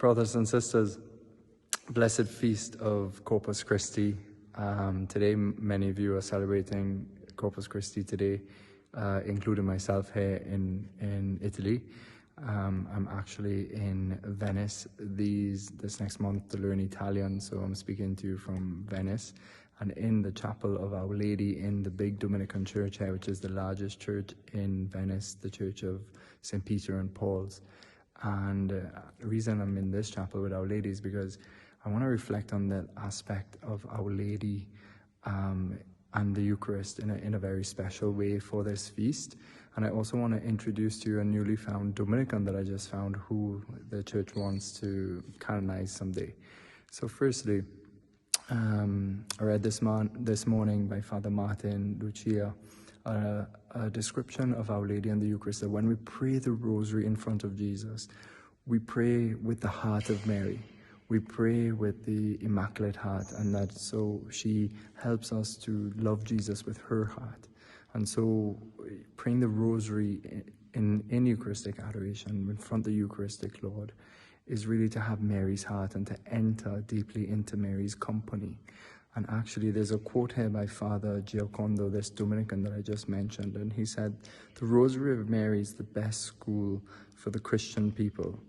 Brothers and sisters, blessed feast of Corpus Christi. Today, many of you are celebrating Corpus Christi today, including myself here in Italy. I'm actually in Venice this next month to learn Italian, so I'm speaking to you from Venice. And in the chapel of Our Lady in the big Dominican church here, which is the largest church in Venice, the Church of St. Peter and Paul's. And the reason I'm in this chapel with Our Lady is because I want to reflect on the aspect of Our Lady and the Eucharist in a very special way for this feast. And I also want to introduce to you a newly found Dominican that I just found who the church wants to canonize someday. So firstly, I read this morning by Father Martin Lucia a description of Our Lady and the Eucharist, that when we pray the rosary in front of Jesus, we pray with the heart of Mary. We pray with the Immaculate Heart, and that so she helps us to love Jesus with her heart. And so praying the rosary in Eucharistic adoration in front of the Eucharistic Lord is really to have Mary's heart and to enter deeply into Mary's company. And actually, there's a quote here by Father Giocondo, this Dominican that I just mentioned, and he said, "The Rosary of Mary is the best school for the Christian people,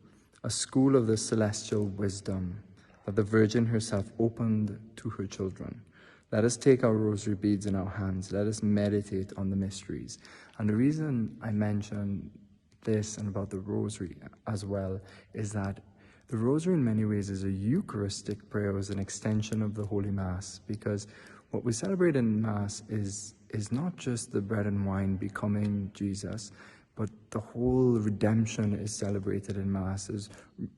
a school of the celestial wisdom that the Virgin herself opened to her children. Let us take our rosary beads in our hands. Let us meditate on the mysteries." And the reason I mention this and about the rosary as well is that the rosary in many ways is a Eucharistic prayer, as an extension of the Holy Mass, because what we celebrate in Mass is not just the bread and wine becoming Jesus, but the whole redemption is celebrated in Mass, is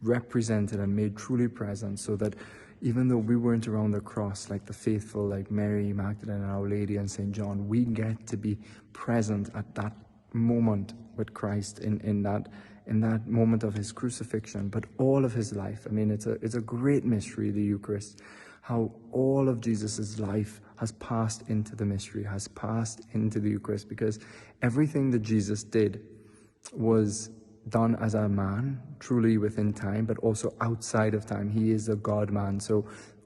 represented and made truly present, so that even though we weren't around the cross like the faithful, like Mary Magdalene and Our Lady and St. John, we get to be present at that moment with Christ in that moment of his crucifixion, but all of his life. I mean, it's a great mystery, the Eucharist, how all of Jesus's life has passed into the mystery, has passed into the Eucharist, because everything that Jesus did was done as a man, truly within time, but also outside of time. He is a God-man, so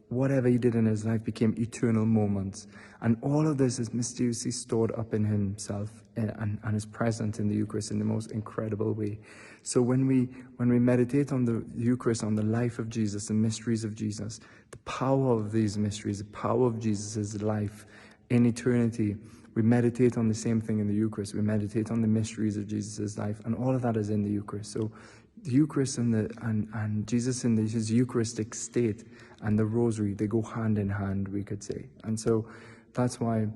whatever he did in his life became eternal moments. And all of this is mysteriously stored up in himself and is present in the Eucharist in the most incredible way. So when we meditate on the Eucharist, on the life of Jesus, the mysteries of Jesus, the power of these mysteries, the power of Jesus' life in eternity, we meditate on the same thing in the Eucharist. We meditate on the mysteries of Jesus' life, and all of that is in the Eucharist. So the Eucharist and Jesus in his Eucharistic state and the Rosary, they go hand in hand, we could say. And so that's why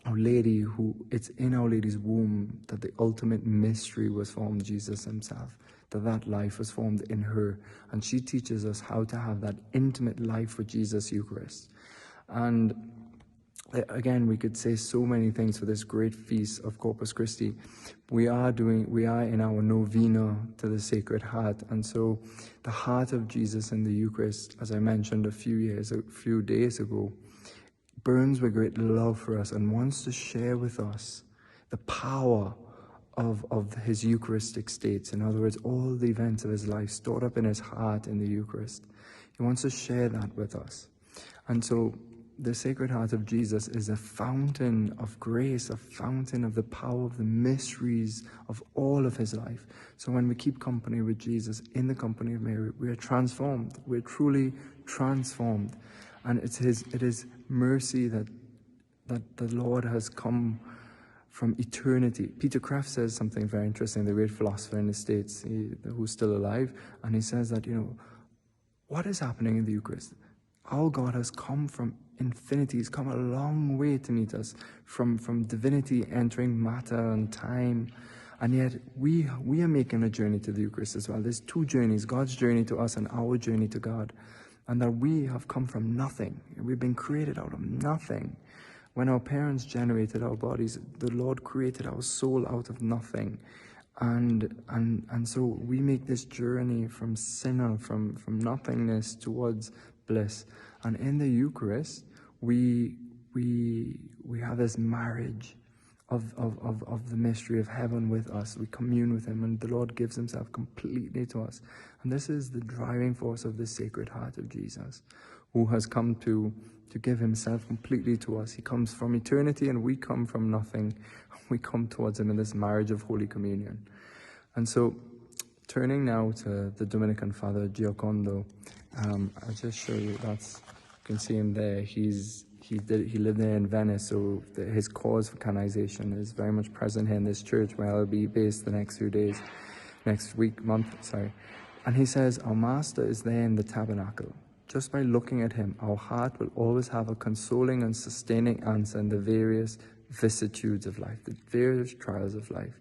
Our Lady, it's in Our Lady's womb that the ultimate mystery was formed, Jesus himself, that life was formed in her. And she teaches us how to have that intimate life with Jesus Eucharist. And again, we could say so many things for this great feast of Corpus Christi. We are in our Novena to the Sacred Heart, and so the heart of Jesus in the Eucharist, as I mentioned a few days ago, burns with great love for us and wants to share with us the power of his Eucharistic states. In other words, all the events of his life stored up in his heart in the Eucharist. He wants to share that with us. And so the Sacred Heart of Jesus is a fountain of grace, a fountain of the power of the mysteries of all of his life. So when we keep company with Jesus, in the company of Mary, we are transformed. We're truly transformed. And it is mercy that the Lord has come from eternity. Peter Kraft says something very interesting, the great philosopher in the States, who's still alive, and he says that, what is happening in the Eucharist? Our God has come from infinity. He's come a long way to meet us, from divinity entering matter and time. And yet we are making a journey to the Eucharist as well. There's two journeys, God's journey to us and our journey to God. And that we have come from nothing. We've been created out of nothing. When our parents generated our bodies, the Lord created our soul out of nothing. And so we make this journey from sinner, from nothingness towards bliss. And in the Eucharist, we have this marriage of the mystery of heaven with us. We commune with him, and the Lord gives himself completely to us. And this is the driving force of the Sacred Heart of Jesus, who has come to give himself completely to us. He comes from eternity, and we come from nothing. We come towards him in this marriage of Holy Communion. And so, turning now to the Dominican Father Giocondo, I'll just show you. You can see him there. He lived there in Venice, so his cause for canonization is very much present here in this church, where I'll be based the next month. And he says, our Master is there in the tabernacle. Just by looking at him, our heart will always have a consoling and sustaining answer in the various vicissitudes of life, the various trials of life.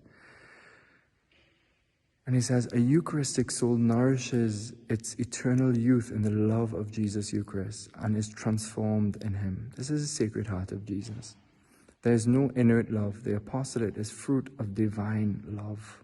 And he says, a Eucharistic soul nourishes its eternal youth in the love of Jesus Eucharist and is transformed in him. This is the Sacred Heart of Jesus. There is no inert love. The apostolate is fruit of divine love.